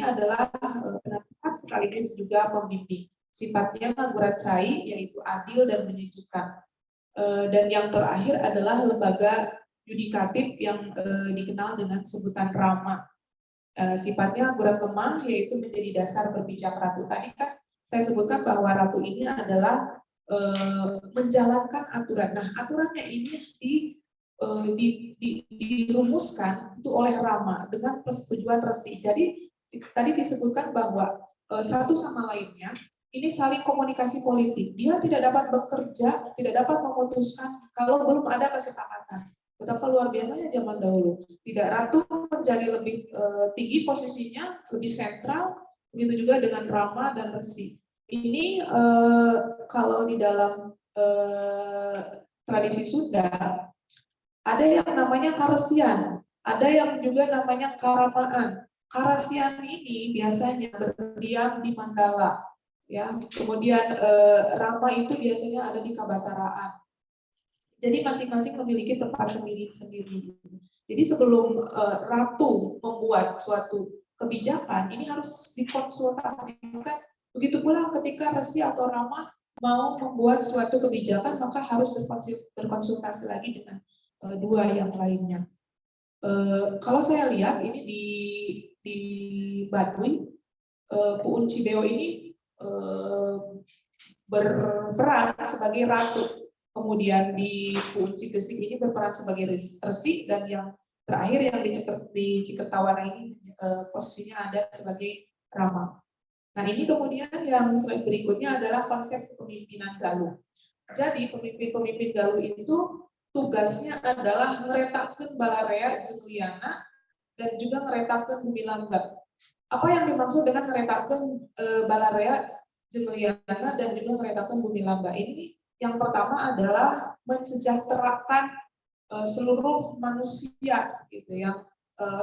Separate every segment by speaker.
Speaker 1: ini adalah penasehat sekaligus juga pembimbing. Sifatnya Maguracai, yaitu adil dan menyejukkan. Dan yang terakhir adalah lembaga yudikatif yang dikenal dengan sebutan Rama. Sifatnya Gurat lemah, yaitu menjadi dasar berpijak ratu. Tadi kan saya sebutkan bahwa ratu ini adalah menjalankan aturan. Nah, aturannya ini dirumuskan itu oleh Rama dengan persetujuan Resi. Jadi tadi disebutkan bahwa satu sama lainnya ini saling komunikasi politik. Dia tidak dapat bekerja, tidak dapat memutuskan kalau belum ada kesepakatan. Betapa luar biasanya zaman dahulu. Tidak, ratu menjadi lebih tinggi posisinya, lebih sentral. Begitu juga dengan Rama dan Resi. Ini kalau di dalam tradisi Sunda ada yang namanya Karesian, ada yang juga namanya Karamaan. Karesian ini biasanya berdiam di Mandala, ya. Kemudian Rama itu biasanya ada di Kabataraan. Jadi masing-masing memiliki tempat sendiri-sendiri. Jadi sebelum ratu membuat suatu kebijakan, ini harus dikonsultasikan. Begitu pula ketika Resi atau Rama mau membuat suatu kebijakan, maka harus berkonsultasi lagi dengan dua yang lainnya. Kalau saya lihat ini di Baduy, Puun Cibeo ini berperan sebagai ratu. Kemudian di Puun Cigesik ini berperan sebagai Resi, dan yang terakhir yang di Ciketawana ini posisinya ada sebagai Rama. Nah, ini kemudian yang slide berikutnya adalah konsep kepemimpinan Galuh. Jadi pemimpin-pemimpin Galuh itu tugasnya adalah ngeretakkeun balarea jeung liana dan juga ngeretakkeun bumi lamba. Apa yang dimaksud dengan ngeretakkeun balarea jeung liana dan juga ngeretakkeun bumi lamba? Ini yang pertama adalah mensejahterakan seluruh manusia gitu ya.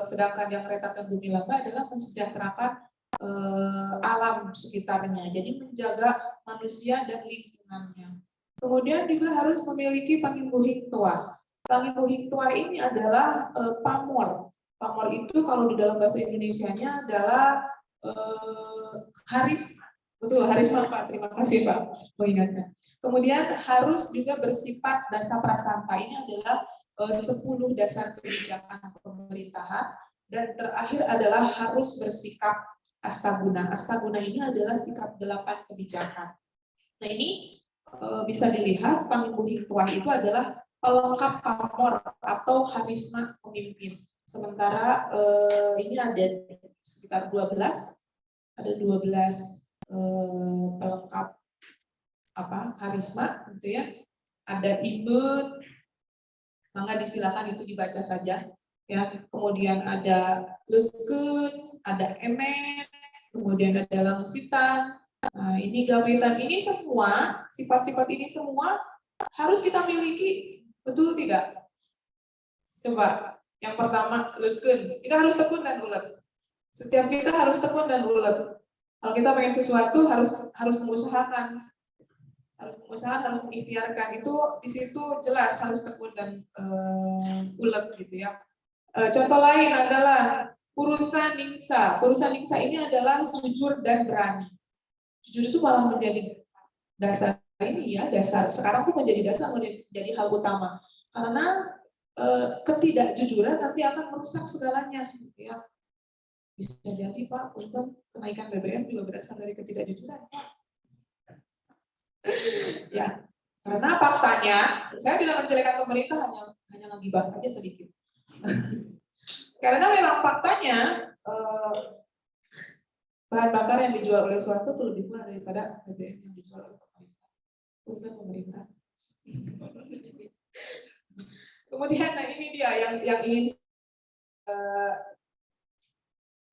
Speaker 1: Sedangkan yang ngeretakkeun bumi lamba adalah mensejahterakan alam sekitarnya, jadi menjaga manusia dan lingkungannya. Kemudian juga harus memiliki pangimbuhing tua. Pangimbuhing tua ini adalah pamor. Pamor itu kalau di dalam bahasa Indonesianya adalah harisma. Betul, harisma Pak. Terima kasih Pak mengingatkan. Kemudian harus juga bersifat dasar prasangka. Ini adalah 10 dasar kebijakan pemerintahan. Dan terakhir adalah harus bersikap astaguna. Astaguna ini adalah sikap 8 kebijakan. Nah, ini bisa dilihat pangimbuhing tuah itu adalah pelengkap pamor atau harisma pemimpin. Sementara ini ada sekitar 12, ada 12 pelengkap harisma gitu ya. Ada imut, maka disilakan itu dibaca saja. Ya, kemudian ada lekun, ada emet, kemudian ada langsitan. Nah, ini gawitan, ini semua sifat-sifat ini semua harus kita miliki, betul tidak? Coba, yang pertama lekun, kita harus tekun dan ulet. Setiap kita harus tekun dan ulet. Kalau kita pengen sesuatu harus mengusahakan, harus mengikhtiarkan. Itu di situ jelas harus tekun dan ulet gitu ya. Contoh lain adalah Purusa Ningsa. Purusa Ningsa ini adalah jujur dan berani. Jujur itu malah menjadi dasar ini ya, dasar. Sekarang itu menjadi dasar, menjadi hal utama. Karena ketidakjujuran nanti akan merusak segalanya. Ya. Bisa jadi Pak, untuk kenaikan BBM juga berasal dari ketidakjujuran. Ya, karena faktanya, saya tidak menjelekan pemerintah, hanya ngegibah aja sedikit. Karena memang faktanya bahan bakar yang dijual oleh swasta itu lebih murah daripada BBM yang dijual oleh pemerintah. Untuk pemerintah. Kemudian nah ini dia yang ingin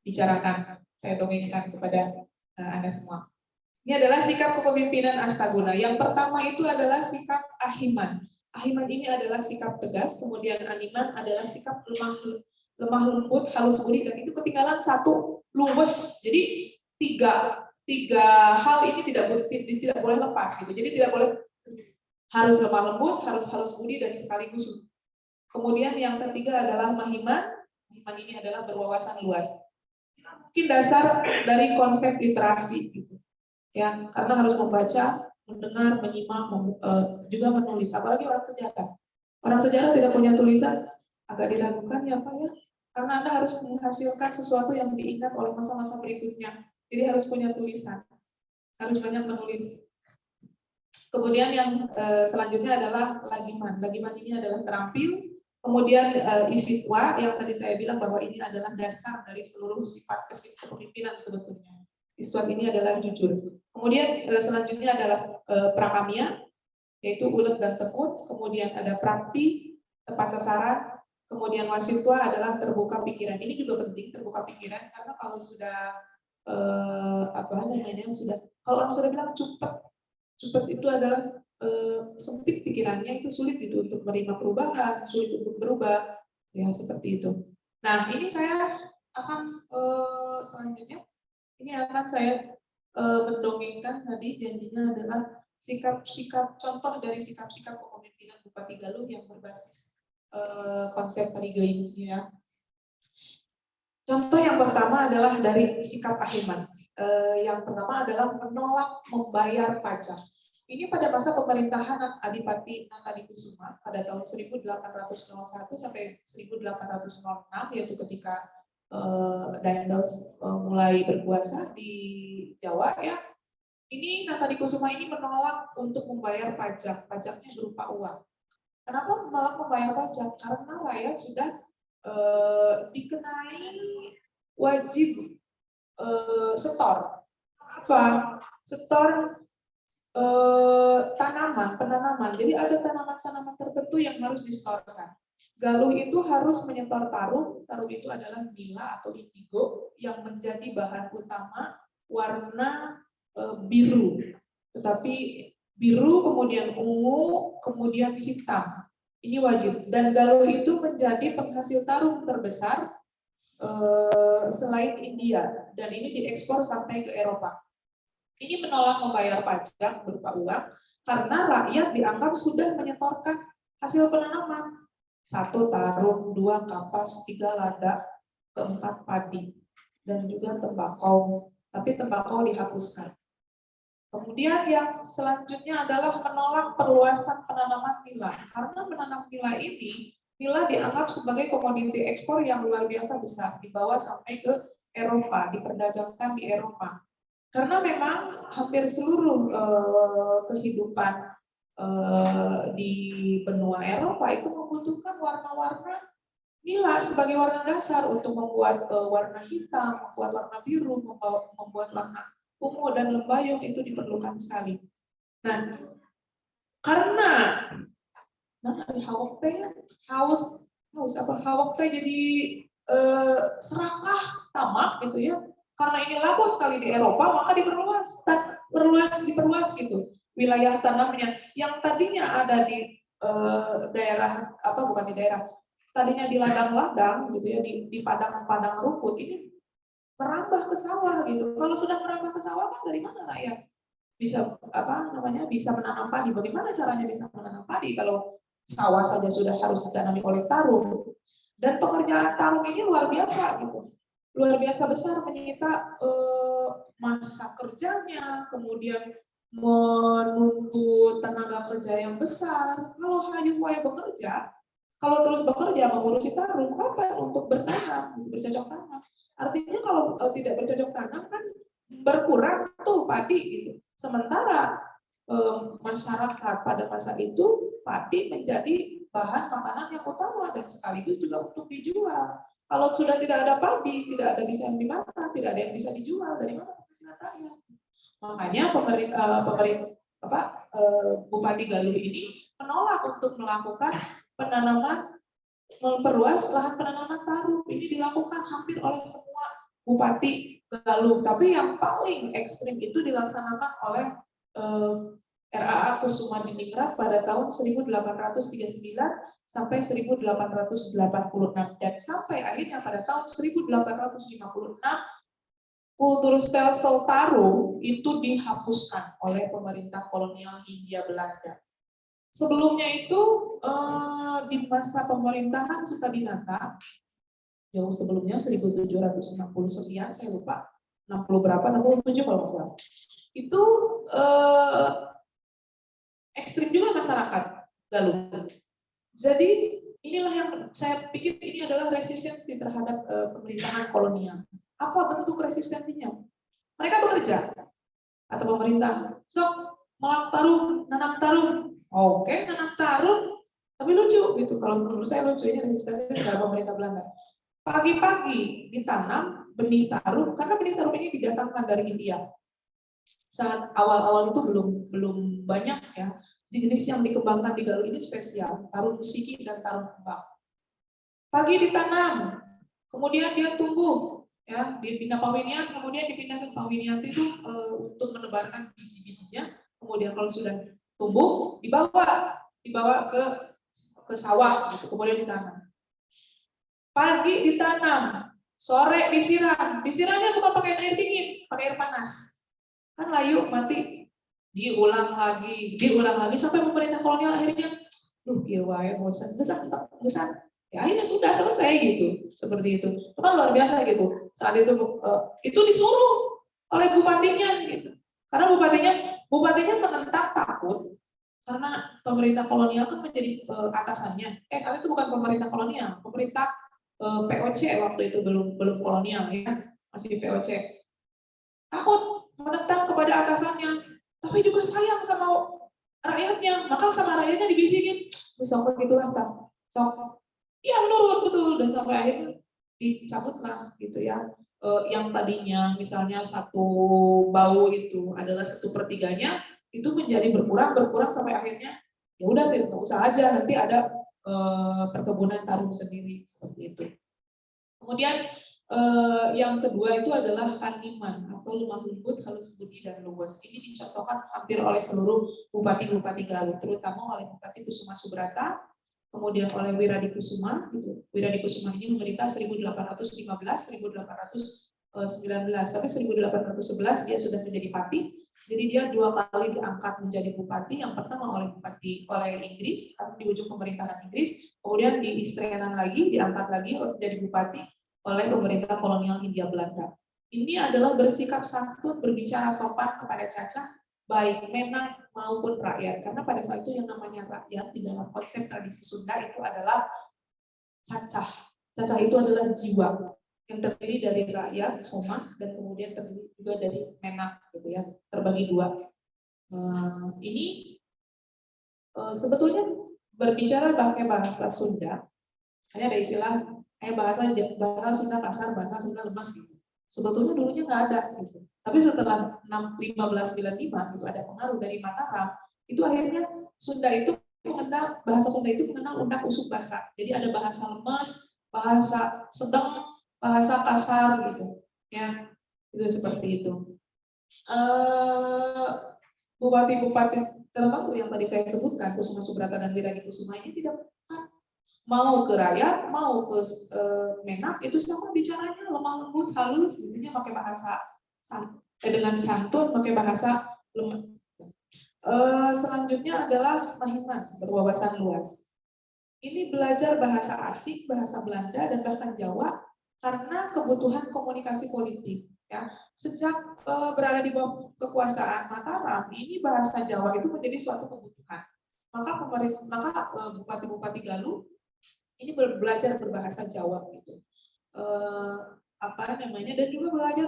Speaker 1: bicarakan, saya dongengkan kepada Anda semua. Ini adalah sikap kepemimpinan Astaguna. Yang pertama itu adalah sikap Ahiman. Ahiman ini adalah sikap tegas, kemudian Animan adalah sikap lemah lembut, halus budi, dan itu ketinggalan satu, luwes. Jadi tiga hal ini tidak boleh lepas gitu. Jadi tidak boleh, harus lemah lembut, harus halus budi, dan sekaligus. Kemudian yang ketiga adalah Mahiman. Mahiman ini adalah berwawasan luas. mungkin dasar dari konsep literasi gitu. Ya, karena harus membaca, mendengar, menyimak, juga menulis. Apalagi orang sejarah. Orang sejarah tidak punya tulisan, agak diragukan ya Pak ya. Karena Anda harus menghasilkan sesuatu yang diingat oleh masa-masa berikutnya. Jadi harus punya tulisan, harus banyak menulis. Kemudian yang selanjutnya adalah lagiman. Lagiman ini adalah terampil. Kemudian isitwa yang tadi saya bilang bahwa ini adalah dasar dari seluruh sifat kepemimpinan sebetulnya. Isitwa ini adalah jujur. Kemudian selanjutnya adalah prakamya, yaitu ulet dan tekut. Kemudian ada prakti, tepat sasaran. Kemudian wasitwa adalah terbuka pikiran. Ini juga penting, terbuka pikiran, karena kalau sudah sudah, kalau orang sudah bilang cepat itu adalah sempit pikirannya, itu sulit itu untuk menerima perubahan, sulit untuk berubah, ya seperti itu. Nah ini saya akan selanjutnya ini akan saya mendongengkan tadi, janjinya adalah sikap-sikap contoh dari sikap-sikap kepemimpinan Bupati Galuh yang berbasis konsep Parigai ya. Contoh yang pertama adalah dari sikap Ahilman. Yang pertama adalah menolak membayar pajak. Ini pada masa pemerintahan Adipati Natadikusuma pada tahun 1801 sampai 1806, yaitu ketika Daendels mulai berkuasa di Jawa ya. Ini Natadikusuma ini menolak untuk membayar pajak, pajaknya berupa uang. Kenapa menolak membayar pajak? Karena rakyat sudah dikenai wajib setor. Apa? Setor penanaman. Jadi ada tanaman-tanaman tertentu yang harus disetorkan. Galuh itu harus menyetor tarum. Tarum itu adalah nila atau indigo yang menjadi bahan utama warna biru. Tetapi biru, kemudian ungu, kemudian hitam. Ini wajib. Dan Galuh itu menjadi penghasil tarum terbesar selain India. Dan ini diekspor sampai ke Eropa. Ini menolak membayar pajak berupa uang karena rakyat dianggap sudah menyetorkan hasil penanaman. 1 tarum, 2 kapas, 3 lada, 4 padi, dan juga tembakau. Tapi tembakau dihapuskan. Kemudian yang selanjutnya adalah menolak perluasan penanaman nila. Karena menanam nila ini, nila dianggap sebagai komoditi ekspor yang luar biasa besar, dibawa sampai ke Eropa, diperdagangkan di Eropa. Karena memang hampir seluruh kehidupan di benua Eropa itu membutuhkan warna-warna nila sebagai warna dasar untuk membuat warna hitam, membuat warna biru, membuat warna ungu dan lembayung, itu diperlukan sekali. Nah, karena hawak teh jadi serakah tamak gitu ya. Karena ini laku sekali di Eropa, maka diperluas gitu wilayah tanamnya yang tadinya ada di daerah tadinya di ladang-ladang gitu ya, di padang-padang rumput, ini merambah ke sawah gitu. Kalau sudah merambah ke sawah kan dari mana rakyat bisa bisa menanam padi? Bagaimana caranya bisa menanam padi kalau sawah saja sudah harus ditanami oleh tarum? Dan pekerjaan tarum ini luar biasa gitu. Luar biasa besar, menyita masa kerjanya, kemudian menuntut tenaga kerja yang besar. Kalau hanya bekerja, kalau terus bekerja mengurusi tarum, kapan untuk bertanam, bercocok tanam? Artinya kalau tidak bercocok tanam kan berkurang tuh padi gitu. Sementara masyarakat pada masa itu padi menjadi bahan makanan yang utama dan sekaligus juga untuk dijual. Kalau sudah tidak ada padi, tidak ada bisa di mana, tidak ada yang bisa dijual, dari mana penghasilan rakyat? Makanya Bupati Galuh ini menolak untuk melakukan penanaman, memperluas lahan penanaman tarum. Ini dilakukan hampir oleh semua Bupati Galuh. Tapi yang paling ekstrim itu dilaksanakan oleh RAA Kusuma Diningrat pada tahun 1839 sampai 1886, dan sampai akhirnya pada tahun 1856 kultur stelsel tarum itu dihapuskan oleh pemerintah kolonial Hindia Belanda. Sebelumnya itu di masa pemerintahan Suta Dinata, jauh sebelumnya 1760 sekian, saya lupa 60 berapa, 67 kalau nggak salah. Itu ekstrim juga masyarakat Galuh. Jadi inilah yang saya pikir ini adalah resistensi terhadap pemerintahan kolonial. Apa bentuk resistensinya? Mereka bekerja atau pemerintah, sok melak tarung, nanam tarung. Oke, nanam tarung, tapi lucu gitu. Kalau menurut saya lucu ini resistensi terhadap pemerintah Belanda. Pagi-pagi ditanam benih tarung, karena benih tarung ini didatangkan dari India. Saat awal-awal itu belum banyak ya. Jenis yang dikembangkan di Galuh ini spesial, tarung musiki dan tarung kembang. Pagi ditanam, kemudian dia tumbuh, ya dipindah Pawinian, kemudian dipindah ke Pawinian itu untuk menebarkan biji-bijinya. Kemudian kalau sudah tumbuh, dibawa ke sawah, gitu. Kemudian ditanam. Pagi ditanam, sore disiramnya bukan pakai air dingin, pakai air panas. Kan layu mati, diulang lagi sampai pemerintah kolonial akhirnya, ya wae bosan, gesan. Ya akhirnya sudah selesai gitu, seperti itu. Itu kan luar biasa gitu. Saat itu disuruh oleh bupatinya gitu. Karena bupatinya menentang, takut karena pemerintah kolonial kan menjadi atasannya. Saat itu bukan pemerintah kolonial, pemerintah POC waktu itu belum kolonial ya, masih POC. Takut menentang kepada atasannya, tapi juga sayang sama rakyatnya, maka sama rakyatnya dibisikin, besok gitu rantang, sok, iya menurut betul, dan sampai akhirnya dicabutlah gitu ya. Yang tadinya misalnya satu bau itu adalah 1/3-nya, itu menjadi berkurang sampai akhirnya ya udah tidak usah aja, nanti ada perkebunan tarung sendiri seperti itu. Kemudian yang kedua itu adalah Haniman atau lemah lembut, halus budi dan luwes. Ini dicontohkan hampir oleh seluruh bupati-bupati Galuh, terutama oleh Bupati Kusuma Subrata, kemudian oleh Wiradikusuma. Wiradikusuma ini memerintah 1815-1819, tapi 1811 dia sudah menjadi pati. Jadi dia 2 kali diangkat menjadi bupati. Yang pertama oleh Inggris, di ujung pemerintahan Inggris, kemudian di Istrienan lagi diangkat lagi menjadi bupati oleh pemerintah kolonial Hindia Belanda. Ini adalah bersikap santun, berbicara sopan kepada cacah, baik menak maupun rakyat. Karena pada saat itu yang namanya rakyat di dalam konsep tradisi Sunda itu adalah cacah. Cacah itu adalah jiwa yang terdiri dari rakyat, somah, dan kemudian terdiri juga dari menak, gitu ya, terbagi 2. Ini sebetulnya berbicara pakai bahasa Sunda, hanya ada istilah bahasa Sunda kasar, bahasa Sunda lemas gitu. Sebetulnya dulunya nggak ada gitu. Tapi setelah 1595 itu ada pengaruh dari Mataram, itu akhirnya bahasa Sunda itu mengenal undang usuk basa. Jadi ada bahasa lemas, bahasa sedang, bahasa kasar gitu. Ya, itu seperti itu. Bupati-bupati tertentu yang tadi saya sebutkan, Kusuma Subrata dan Wiradikusuma ini tidak mau ke rakyat, mau ke menak, itu sama bicaranya lemah lembut, halus, intinya pakai bahasa dengan santun, pakai bahasa lemah. Selanjutnya adalah Mahiman, berwawasan luas. Ini belajar bahasa asing, bahasa Belanda, dan bahkan Jawa karena kebutuhan komunikasi politik. Ya, sejak berada di bawah kekuasaan Mataram, ini bahasa Jawa itu menjadi suatu kebutuhan. Maka bupati-bupati Galuh ini belajar berbahasa Jawa gitu, dan juga belajar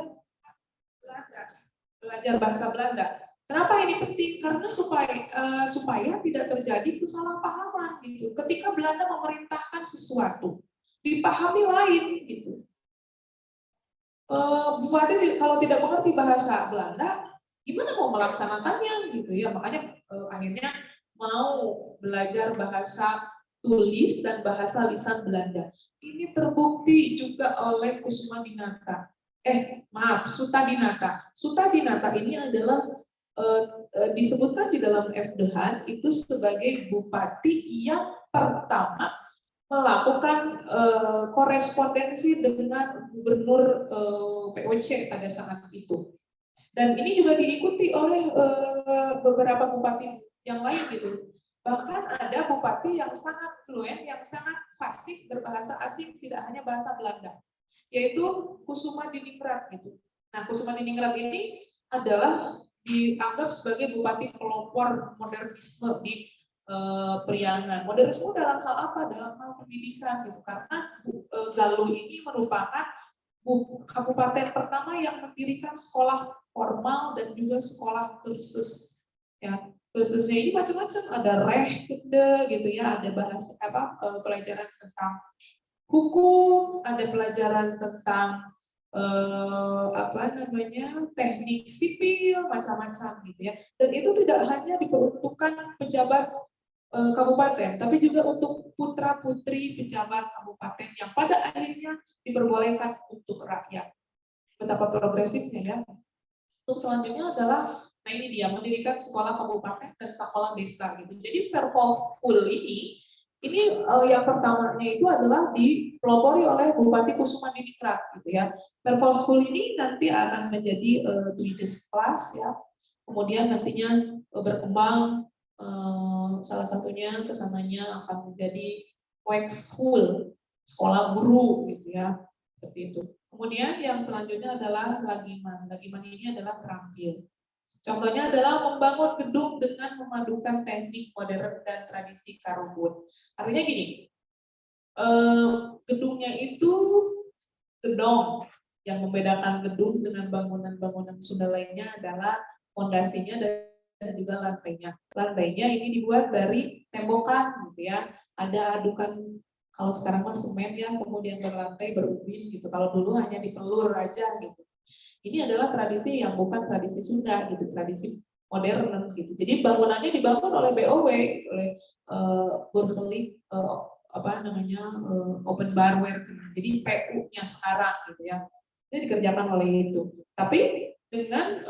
Speaker 1: bahasa Belanda. Kenapa ini penting? Karena supaya tidak terjadi kesalahpahaman gitu. Ketika Belanda memerintahkan sesuatu, dipahami lain gitu. Bupati kalau tidak mengerti bahasa Belanda, gimana mau melaksanakannya gitu ya? Makanya akhirnya mau belajar bahasa tulis dan bahasa lisan Belanda. Ini terbukti juga oleh Kusuma-Dinata. Sutadinata. Sutadinata ini adalah disebutkan di dalam FDH itu sebagai bupati yang pertama melakukan korespondensi dengan gubernur POC pada saat itu. Dan ini juga diikuti oleh beberapa bupati yang lain gitu. Bahkan ada bupati yang sangat fluent, yang sangat fasih berbahasa asing, tidak hanya bahasa Belanda, yaitu Kusuma Diningrat gitu. Nah, Kusuma Diningrat ini adalah dianggap sebagai bupati pelopor modernisme di Priangan. Modernisme dalam hal apa? Dalam hal pendidikan gitu. Karena Galuh ini merupakan kabupaten pertama yang mendirikan sekolah formal dan juga sekolah kursus. Ya, kursusnya ini macam-macam, ada rehkunde gitu ya, ada bahasa pelajaran tentang hukum, ada pelajaran tentang teknik sipil, macam-macam gitu ya. Dan itu tidak hanya diperuntukkan pejabat kabupaten, tapi juga untuk putra-putri pejabat kabupaten yang pada akhirnya diperbolehkan untuk rakyat. Betapa progresifnya ya. Untuk selanjutnya adalah, nah ini dia, mendirikan sekolah kabupaten dan sekolah desa gitu. Jadi Verval School ini yang pertamanya itu adalah dipelopori oleh Bupati Kusuma Diningrat gitu ya. Verval School ini nanti akan menjadi Tweeders Class ya. Kemudian nantinya berkembang, salah satunya kesananya akan menjadi Wax School, sekolah guru gitu ya, seperti itu. Kemudian yang selanjutnya adalah Lagiman. Lagiman ini adalah terampil. Contohnya adalah membangun gedung dengan memadukan teknik modern dan tradisi Karobun. Artinya gini, gedungnya itu gedong. Yang membedakan gedung dengan bangunan-bangunan Sunda lainnya adalah fondasinya dan juga lantainya. Lantainya ini dibuat dari tembokan gitu ya. Ada adukan, kalau sekarang mah semen ya, kemudian berlantai berubin gitu. Kalau dulu hanya dipelur aja gitu. Ini adalah tradisi yang bukan tradisi Sunda gitu, tradisi modern gitu. Jadi bangunannya dibangun oleh BOW, oleh Burgerlijk, Open Barware. Jadi PU-nya sekarang gitu ya. Itu dikerjakan oleh itu. Tapi dengan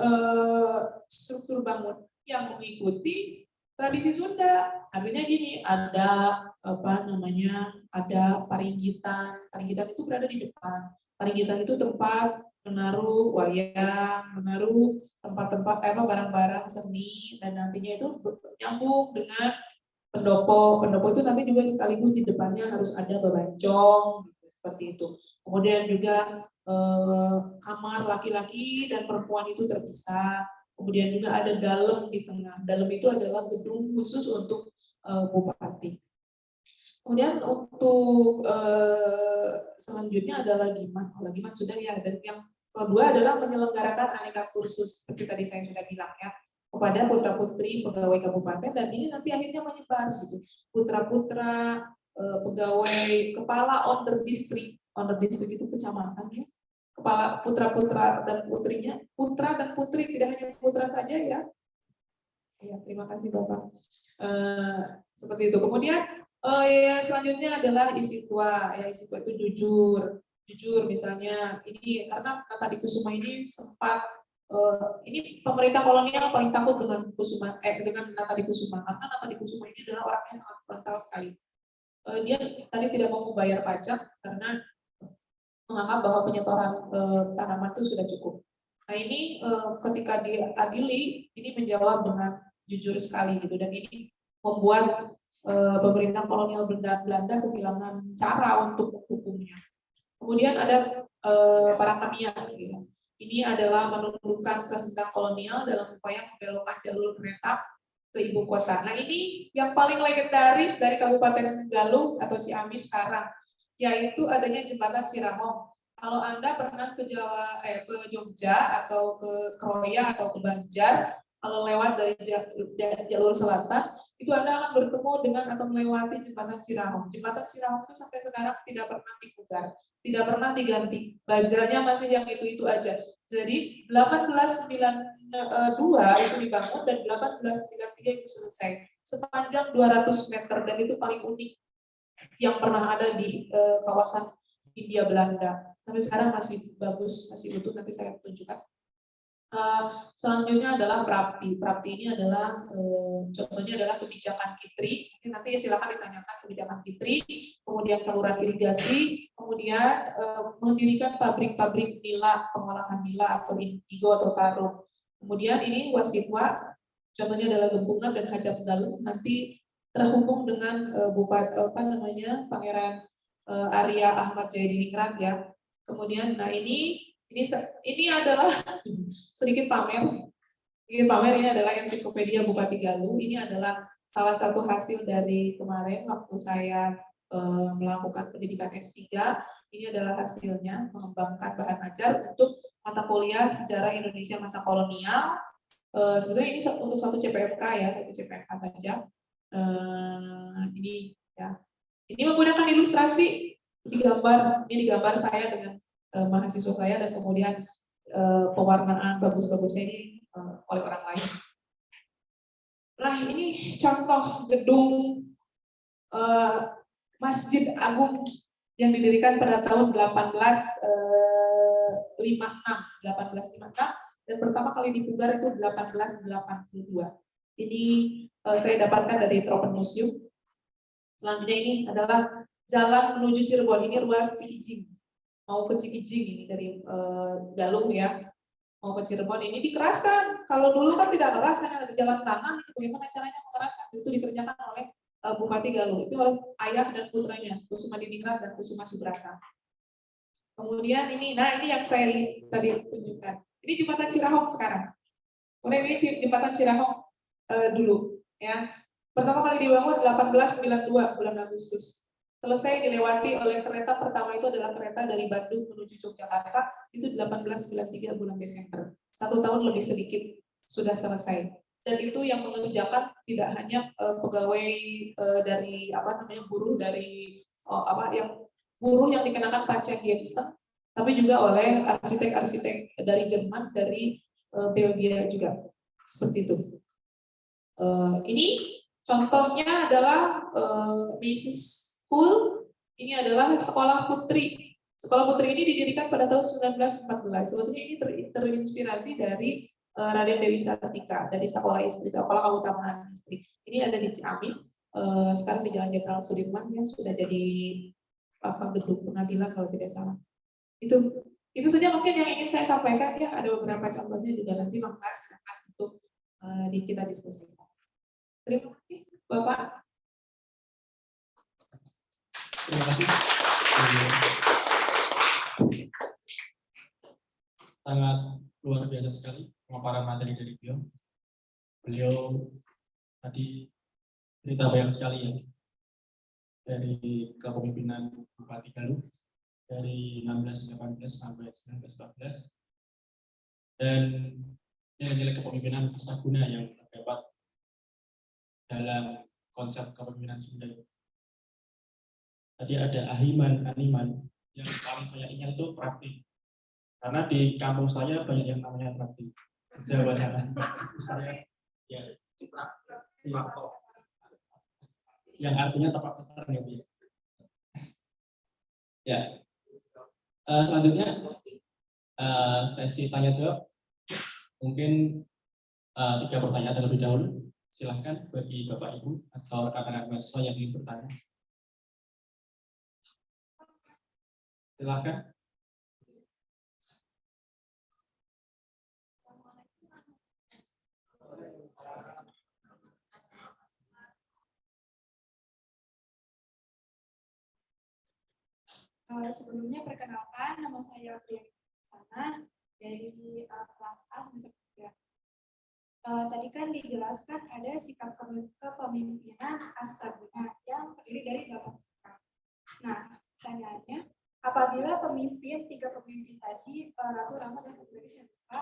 Speaker 1: struktur bangun yang mengikuti tradisi Sunda. Artinya gini, ada ada paringgitan. Paringgitan itu berada di depan. Paringgitan itu tempat menaruh wayang, menaruh tempat-tempat barang-barang seni, dan nantinya itu nyambung dengan pendopo. Pendopo itu nanti juga sekaligus di depannya harus ada bebancong, gitu, seperti itu. Kemudian juga kamar laki-laki dan perempuan itu terpisah. Kemudian juga ada dalem di tengah. Dalem itu adalah gedung khusus untuk bupati. Kemudian untuk selanjutnya adalah Lagiman. Lagiman sudah ya. Dan yang kedua adalah menyelenggarakan aneka kursus seperti tadi saya sudah bilang ya, kepada putra-putri pegawai kabupaten, dan ini nanti akhirnya menyebar gitu. Putra-putra pegawai kepala onder distrik itu kecamatan ya. Kepala putra-putra dan putrinya, putra dan putri, tidak hanya putra saja ya. Ya, terima kasih Bapak. Seperti itu. Kemudian selanjutnya adalah Isitwa. Ya, Isitwa itu jujur misalnya. Ini karena Natadi Kusuma ini sempat ini pemerintah kolonial paling takut dengan dengan Natadi Kusuma, karena Natadi Kusuma ini adalah orang yang sangat frontal sekali. Dia tadi tidak mau membayar pajak karena menganggap bahwa penyetoran tanaman itu sudah cukup. Nah ini ketika diadili, ini menjawab dengan jujur sekali gitu, dan ini membuat pemerintah kolonial Belanda kehilangan cara untuk menghukumnya. Kemudian ada Parakamia. Gitu. Ini adalah menundukkan kehendak kolonial dalam upaya membelokkan jalur kereta ke ibu kota. Nah ini yang paling legendaris dari Kabupaten Galuh atau Ciamis sekarang, yaitu adanya jembatan Cirahong. Kalau Anda pernah ke Jogja atau ke Kroya atau ke Banjar, kalau lewat dari jalur selatan, itu Anda akan bertemu dengan atau melewati jembatan Cirahong. Jembatan Cirahong itu sampai sekarang tidak pernah dipugar, tidak pernah diganti. Bajanya masih yang itu-itu aja. Jadi 1892 itu dibangun dan 1893 itu selesai. Sepanjang 200 meter, dan itu paling unik yang pernah ada di kawasan Hindia Belanda. Sampai sekarang masih bagus, masih utuh, nanti saya tunjukkan. Selanjutnya adalah Prapti. Prapti ini adalah contohnya adalah kebijakan Kitri. Nanti silakan ditanyakan kebijakan Kitri, kemudian saluran irigasi, kemudian mendirikan pabrik-pabrik nila, pengolahan nila atau indigo atau tarum. Kemudian ini Wasitwa, contohnya adalah Gempungan dan Hajat Dalem. Nanti terhubung dengan Pangeran Arya Ahmad Jayadiningrat ya. Kemudian, nah ini adalah sedikit pamer. Ini adalah ensiklopedia Bupati Galuh. Ini adalah salah satu hasil dari kemarin waktu saya melakukan pendidikan S3. Ini adalah hasilnya, mengembangkan bahan ajar untuk mata kuliah sejarah Indonesia masa kolonial. Sebenarnya ini untuk satu CPMK ya, satu CPMK saja. Ini ya, ini menggunakan ilustrasi, ini digambar saya dengan mahasiswa saya, dan kemudian pewarnaan bagus-bagusnya ini oleh orang lain. Nah, ini contoh gedung Masjid Agung yang didirikan pada tahun 1856, dan pertama kali dipugar itu 1882. Ini saya dapatkan dari Tropen Museum. Selanjutnya ini adalah jalan menuju Cirebon. Ini ruas Cikijing. Mau ke Cikijing ini dari Galuh ya. Mau ke Cirebon ini dikeraskan. Kalau dulu kan tidak keras, hanya ada jalan tanah. Bagaimana caranya mengeraskan? Itu dikerjakan oleh Bupati Galuh. Itu oleh ayah dan putranya, Kusuma Diningrat dan Kusuma Subrata. Kemudian ini, nah ini yang saya tadi tunjukkan. Ini jembatan Cirahong sekarang. Kemudian ini jembatan Cirahong dulu ya. Pertama kali dibangun 1892 bulan Agustus. Selesai dilewati oleh kereta pertama, itu adalah kereta dari Bandung menuju Yogyakarta, itu 1893 bulan Desember. 1 tahun lebih sedikit sudah selesai. Dan itu yang mengerjakan tidak hanya pegawai dari buruh dari buruh yang dikenakan pajak Gangster, tapi juga oleh arsitek-arsitek dari Jerman, dari Belgia juga. Seperti itu. Ini contohnya adalah Mrs. School. Ini adalah sekolah putri. Sekolah putri ini didirikan pada tahun 1914. Sebetulnya ini terinspirasi dari Raden Dewi Sartika, dari sekolah istri, sekolah keutamaan istri. Ini ada di Ciamis. Sekarang di Jalan Jenderal Sudirman yang sudah jadi gedung pengadilan kalau tidak salah. Itu saja mungkin yang ingin saya sampaikan ya. Ada beberapa contohnya juga, nanti membahas untuk kita diskusikan. Terima kasih, Bapak.
Speaker 2: Terima kasih. Sangat luar biasa sekali pemaparan materi dari beliau. Beliau tadi cerita banyak sekali ya, dari kepemimpinan Bupati Galuh dari 1618 sampai 1914, dan nilai-nilai kepemimpinan Astaguna yang terdapat dalam konsep kepemimpinan Sunda. Tadi ada Ahiman, Animan, yang paling saya ingat itu praktik. Karena di kampung saya banyak yang namanya praktik. Jawa saya ya yang artinya tepat sasaran ya, Bu. Ya. Selanjutnya sesi tanya jawab. Mungkin 3 pertanyaan terlebih dahulu. Silahkan bagi Bapak Ibu atau rekan-rekan mahasiswa yang ingin bertanya. Silakan.
Speaker 3: Sebelumnya perkenalkan, nama saya Priya Sana dari kelas A semester 3. Tadi kan dijelaskan ada sikap kepemimpinan Astaguna yang terdiri dari 8 sikap. Nah, pertanyaannya, apabila3 pemimpin tadi, Ratu, Rama, dan Sabda Sentra,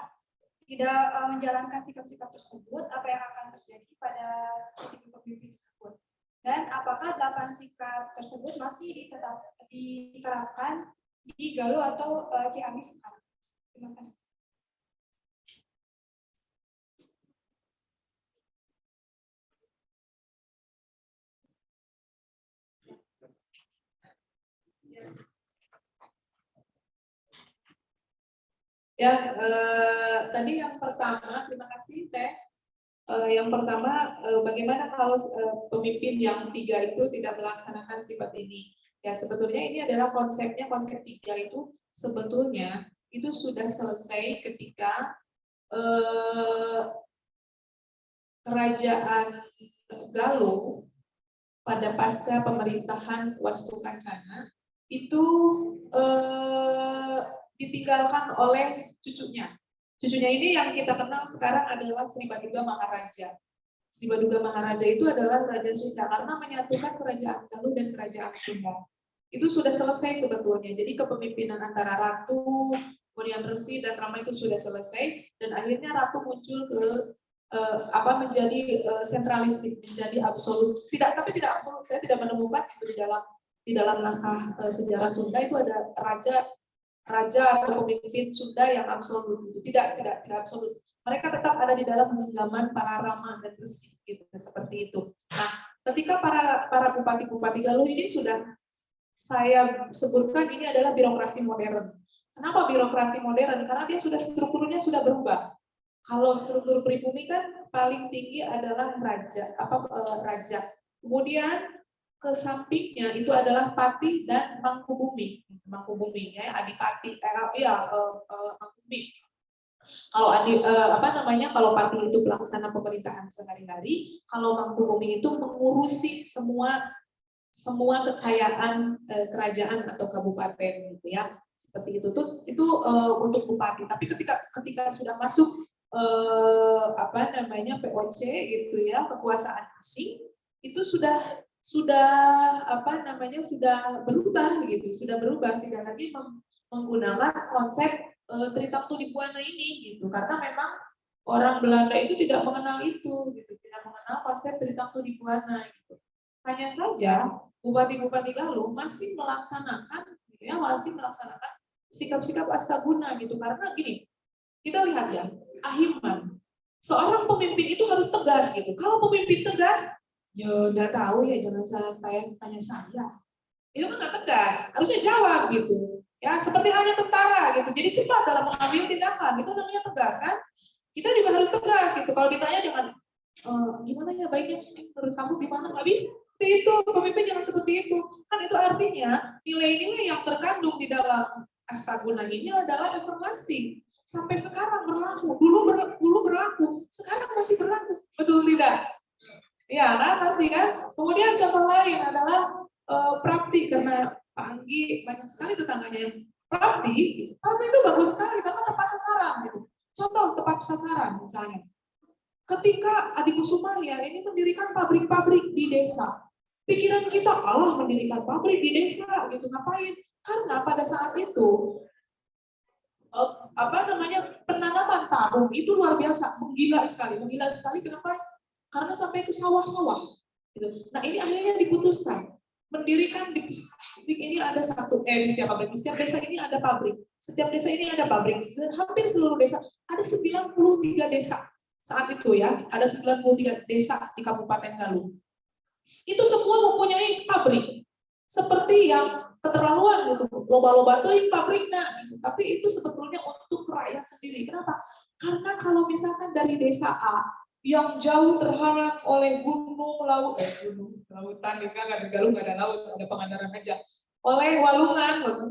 Speaker 3: tidak menjalankan sikap-sikap tersebut, apa yang akan terjadi pada 3 pemimpin tersebut? Dan apakah 8 sikap tersebut masih diterapkan di Galuh atau Ciamis sekarang? Terima kasih.
Speaker 1: Ya, tadi yang pertama, terima kasih Teh. Yang pertama, bagaimana kalau pemimpin yang 3 itu tidak melaksanakan sifat ini? Ya, sebetulnya ini adalah konsepnya, konsep 3 itu sebetulnya itu sudah selesai ketika kerajaan Galuh pada pasca pemerintahan Wastukencana itu ditinggalkan oleh cucunya. Cucunya ini yang kita kenal sekarang adalah Sri Baduga Maharaja. Sri Baduga Maharaja itu adalah Raja Sunda karena menyatukan Kerajaan Galuh dan Kerajaan Sunda. Itu sudah selesai sebetulnya. Jadi kepemimpinan antara Ratu, kemudian Resi dan Rama itu sudah selesai dan akhirnya Ratu muncul ke menjadi sentralistik, menjadi absolut. Tapi tidak absolut. Saya tidak menemukan itu di dalam naskah sejarah Sunda itu ada raja atau pemimpin Sunda yang absolut. Tidak absolut. Mereka tetap ada di dalam genggaman para Rama dan Resi, gitu, seperti itu. Nah, ketika para bupati-bupati Galuh ini sudah saya sebutkan ini adalah birokrasi modern. Kenapa birokrasi modern? Karena dia strukturnya sudah berubah. Kalau struktur pribumi kan paling tinggi adalah raja. Kemudian ke sampingnya itu adalah pati dan mangkubumi. Mangkubumi ya, adipati mangkubumi. Kalau kalau pati itu pelaksana pemerintahan sehari-hari, kalau mangkubumi itu mengurusi semua kekayaan kerajaan atau kabupaten gitu ya. Seperti itu. Terus itu untuk bupati. Tapi ketika sudah masuk POC gitu ya, kekuasaan asing itu sudah berubah gitu, sudah berubah, tidak lagi menggunakan konsep Tritangtu Dibuana ini gitu, karena memang orang Belanda itu tidak mengenal itu gitu, tidak mengenal konsep Tritangtu Dibuana gitu. Hanya saja bupati-bupati Galuh masih melaksanakan sikap-sikap Astaguna gitu, karena gini, kita lihat ya, Ahilman, seorang pemimpin itu harus tegas gitu. Kalau pemimpin tegas, ya udah tahu ya, jangan tanya saya. Itu kan nggak tegas, harusnya jawab gitu. Ya seperti hanya tentara gitu. Jadi cepat dalam mengambil tindakan, itu namanya tegas kan? Kita juga harus tegas gitu. Kalau ditanya jangan gimana ya baiknya, menurut kamu gimana? Nggak bisa. Seperti itu, pemimpin jangan seperti itu. Kan itu artinya nilai-nilai yang terkandung di dalam Astaguna ini adalah everlasting. Sampai sekarang berlaku, dulu berlaku, sekarang masih berlaku, betul tidak? Ya kan, masih kan. Kemudian contoh lain adalah Prapti, karena Pak Anggi banyak sekali tetangganya yang Prapti itu bagus sekali karena tepat sasaran gitu. Contoh tepat sasaran misalnya, ketika Adikusumaya ini mendirikan pabrik-pabrik di desa, pikiran kita mendirikan pabrik di desa gitu, ngapain? Karena pada saat itu penanaman tarum itu luar biasa, menggila sekali. Kenapa? Karena sampai ke sawah-sawah. Gitu. Nah ini akhirnya diputuskan mendirikan di ini ada di setiap desa ini ada pabrik, setiap desa ini ada pabrik, dan hampir seluruh desa ada 93 desa saat itu ya, ada 93 desa di Kabupaten Galuh. Itu semua mempunyai pabrik, seperti yang keterlaluan gitu, loba-loba teuing pabrikna gitu. Tapi itu sebetulnya untuk rakyat sendiri. Kenapa? Karena kalau misalkan dari desa A yang jauh terhalang oleh lautan, nggak di Galuh nggak ada laut, ada Pangandaran aja. Oleh walungan,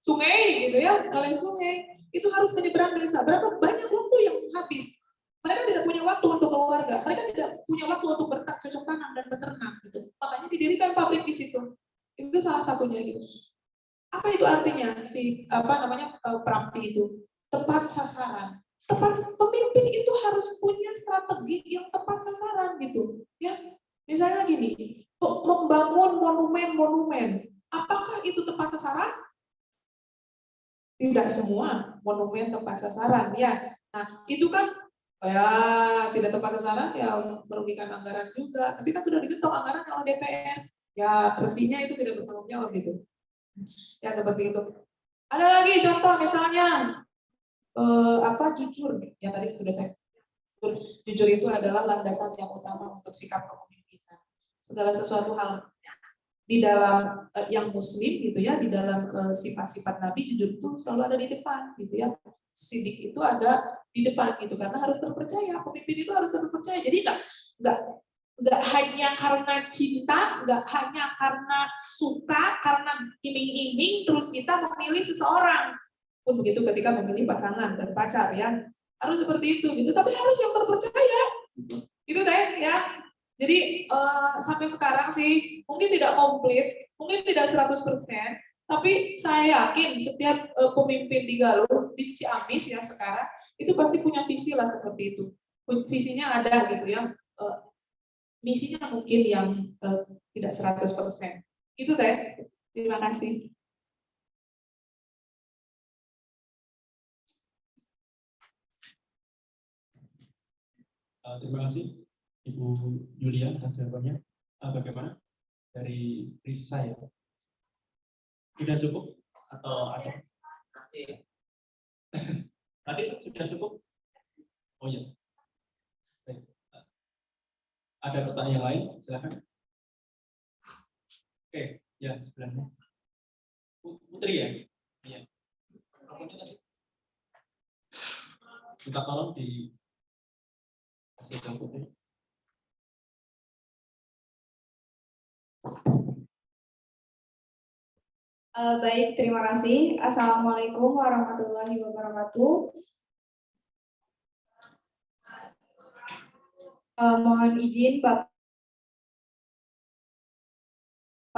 Speaker 1: sungai gitu ya, oleh sungai, itu harus menyeberang desa. Berapa banyak waktu yang habis. Mereka tidak punya waktu untuk keluarga, mereka tidak punya waktu untuk bercocok tanam dan beternak gitu. Makanya didirikan pabrik di situ. Itu salah satunya gitu. Apa itu artinya Prapti itu? Tepat sasaran. Pemimpin itu harus punya strategi yang tepat sasaran gitu. Ya, misalnya gini, membangun monumen. Apakah itu tepat sasaran? Tidak semua monumen tepat sasaran ya. Nah, itu kan tidak tepat sasaran ya, merugikan anggaran juga. Tapi kan sudah digetok anggaran oleh DPR. Ya Resinya itu tidak bertanggung jawab gitu. Ya seperti itu. Ada lagi contoh misalnya jujur. Ya tadi sudah saya jujur itu adalah landasan yang utama untuk sikap kepemimpinan. Segala sesuatu hal di dalam yang Muslim gitu ya, di dalam sifat-sifat Nabi, jujur itu selalu ada di depan gitu ya. Sidik itu ada di depan gitu, karena harus terpercaya. Pemimpin itu harus terpercaya. Jadi nggak hanya karena cinta, nggak hanya karena suka, karena iming-iming terus kita memilih seseorang. Pun begitu ketika memilih pasangan dan pacar ya, harus seperti itu gitu. Tapi harus yang terpercaya. Itu deh ya. Jadi sampai sekarang sih mungkin tidak komplit, mungkin tidak 100%, tapi saya yakin setiap pemimpin di Galuh, di Ciamis ya sekarang, itu pasti punya visi lah seperti itu. Visinya ada gitu ya, misinya mungkin yang tidak 100%. Itu Teh, terima kasih.
Speaker 2: Terima kasih Ibu Yulia atas jawabannya. Bagaimana dari Risa ya? Sudah cukup atau ada? Tadi sudah cukup? Oh iya. Baik. Ada pertanyaan lain? Silakan. Oke, ya sebelahnya. Putri ya? Iya. Minta tolong di kasih Putri.
Speaker 3: Baik, terima kasih. Assalamualaikum warahmatullahi wabarakatuh. Mohon izin Bapak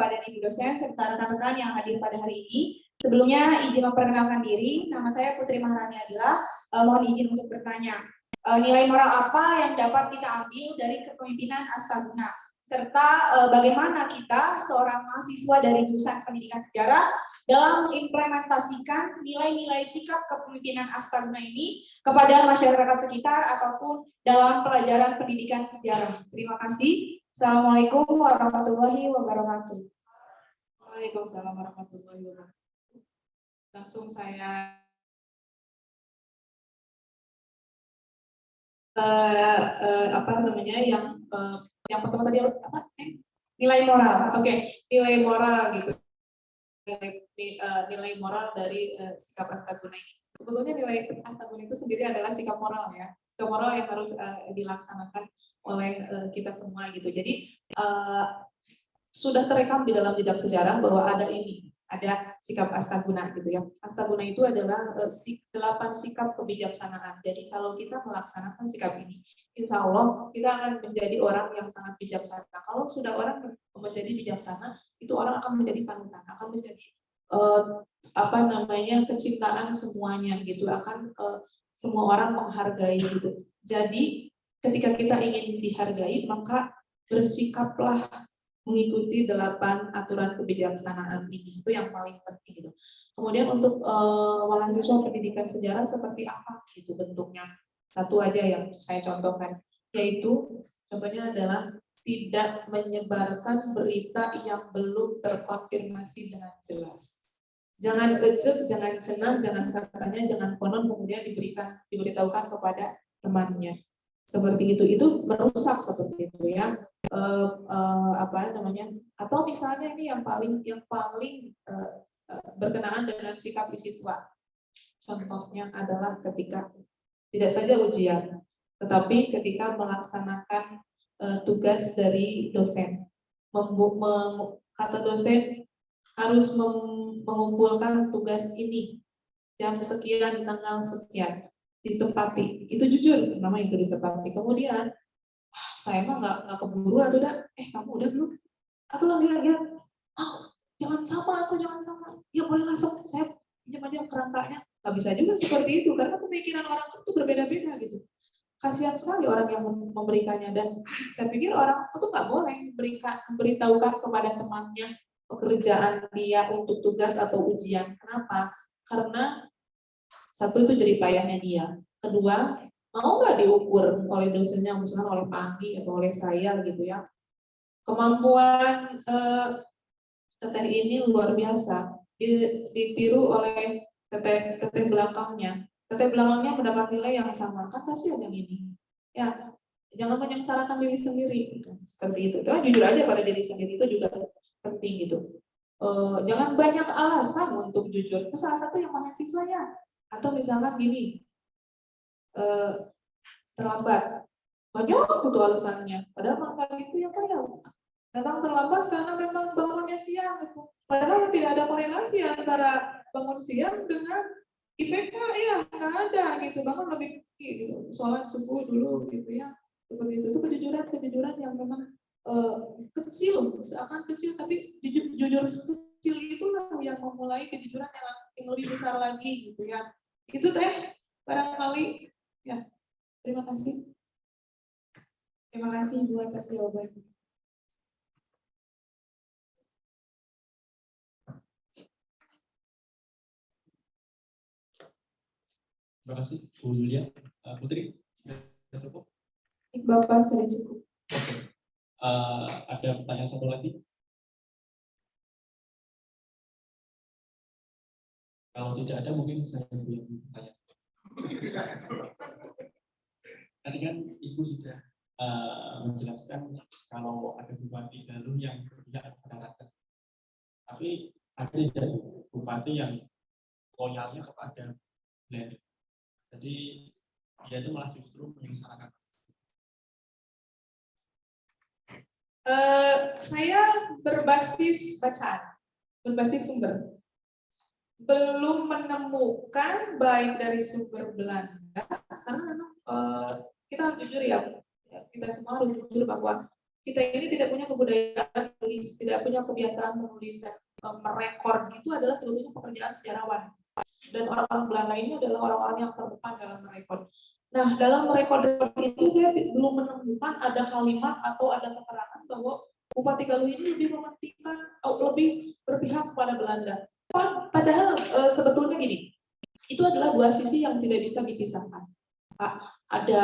Speaker 3: dan Ibu dosen serta rekan-rekan yang hadir pada hari ini. Sebelumnya izin memperkenalkan diri, nama saya Putri Maharani Adila. Mohon izin untuk bertanya. Nilai moral apa yang dapat kita ambil dari kepemimpinan Astaguna? Serta bagaimana kita seorang mahasiswa dari jurusan pendidikan sejarah dalam mengimplementasikan nilai-nilai sikap kepemimpinan Astaguna ini kepada masyarakat sekitar ataupun dalam pelajaran pendidikan sejarah. Terima kasih. Assalamualaikum warahmatullahi wabarakatuh.
Speaker 1: Waalaikumsalam warahmatullahi wabarakatuh. Langsung saya apa namanya yang pertama tadi apa?
Speaker 3: Nilai moral.
Speaker 1: Oke, nilai moral gitu. Nilai moral dari sikap Astaguna ini. Sebetulnya nilai Astaguna itu sendiri adalah sikap moral ya. Sikap moral yang harus dilaksanakan oleh kita semua gitu. Jadi sudah terekam di dalam jejak sejarah bahwa ada sikap Astaguna gitu ya. Astaguna itu adalah 8 sikap kebijaksanaan. Jadi kalau kita melaksanakan sikap ini, insya Allah kita akan menjadi orang yang sangat bijaksana. Kalau sudah orang menjadi bijaksana, itu orang akan menjadi panutan, akan menjadi kecintaan semuanya gitu, akan semua orang menghargai gitu. Jadi ketika kita ingin dihargai, maka bersikaplah mengikuti 8 aturan kebijaksanaan ini, itu yang paling penting gitu. Kemudian untuk mahasiswa pendidikan sejarah seperti apa gitu bentuknya, satu aja yang saya contohkan, yaitu contohnya adalah tidak menyebarkan berita yang belum terkonfirmasi dengan jelas. Jangan ecek, jangan cenah, jangan katanya, jangan konon kemudian diberitahukan kepada temannya. Seperti itu merusak seperti itu ya. Atau misalnya ini yang paling berkenaan dengan sikap isi tua. Contohnya adalah ketika tidak saja ujian, tetapi ketika melaksanakan tugas dari dosen. Kata dosen harus mengumpulkan tugas ini jam sekian, tanggal sekian, ditepati. Itu jujur, nama itu ditepati. Kemudian saya mah nggak keburu atau udah, kamu udah belum? Atau lihat, jangan sama, ya boleh langsung saya pinjam aja kerangkanya. Nggak bisa juga seperti itu, karena pemikiran orang itu berbeda-beda gitu. Kasihan sekali orang yang memberikannya, dan saya pikir orang itu nggak boleh memberitahukan kepada temannya pekerjaan dia untuk tugas atau ujian. Kenapa? Karena satu itu jadi payahnya dia. Kedua, mau nggak diukur oleh dosennya, misalkan oleh Pak Anggi atau oleh saya gitu ya. Kemampuan teteh ini luar biasa, ditiru oleh teteh belakangnya. Teteh belakangnya mendapat nilai yang sama, kan kasihan yang ini. Ya, jangan menyengsarakan diri sendiri, gitu. Seperti itu. Tapi jujur aja pada diri sendiri itu juga penting gitu. Jangan banyak alasan untuk jujur. Itu salah satu yang mahasiswa ya. Atau misalkan gini, terlambat, banyak tuh alasannya. Padahal maka itu ya datang terlambat karena memang bangunnya siang gitu. Padahal tidak ada korelasi antara bangun siang dengan IPK ya, nggak ada gitu. Bangun lebih gitu, sholat subuh dulu gitu ya. Seperti itu kejujuran yang memang kecil, seakan kecil, tapi jujur kecil itulah yang memulai kejujuran yang lebih besar lagi gitu ya. Itu teh barangkali ya. Terima kasih.
Speaker 3: Terima kasih Bu atas jawabannya.
Speaker 2: Terima kasih Bu Yulia. Putri, sudah cukup?
Speaker 3: Bapak sudah cukup.
Speaker 2: Oke. Ada pertanyaan satu lagi? Kalau tidak ada, mungkin saya boleh bertanya. Tadi kan Ibu sudah menjelaskan kalau ada bupati Galuh yang berpihak kepada rakyat. Tapi ada tidak bupati yang loyalnya kepada Belanda. Jadi dia itu malah justru menyengsarakan.
Speaker 1: Saya berbasis bacaan, berbasis sumber. Belum menemukan baik dari sumber Belanda, karena memang kita harus jujur ya, kita semua harus jujur bahwa kita ini tidak punya kebudayaan menulis, tidak punya kebiasaan menulis dan merekord itu adalah sebetulnya pekerjaan sejarawan. Dan orang-orang Belanda ini adalah orang-orang yang terdepan dalam merekord. Nah, dalam merekord itu saya belum menemukan ada kalimat atau ada keterangan bahwa Bupati Galuh ini lebih mementingkan atau lebih berpihak kepada Belanda. Padahal sebetulnya gini, itu adalah dua sisi yang tidak bisa dipisahkan. Ada,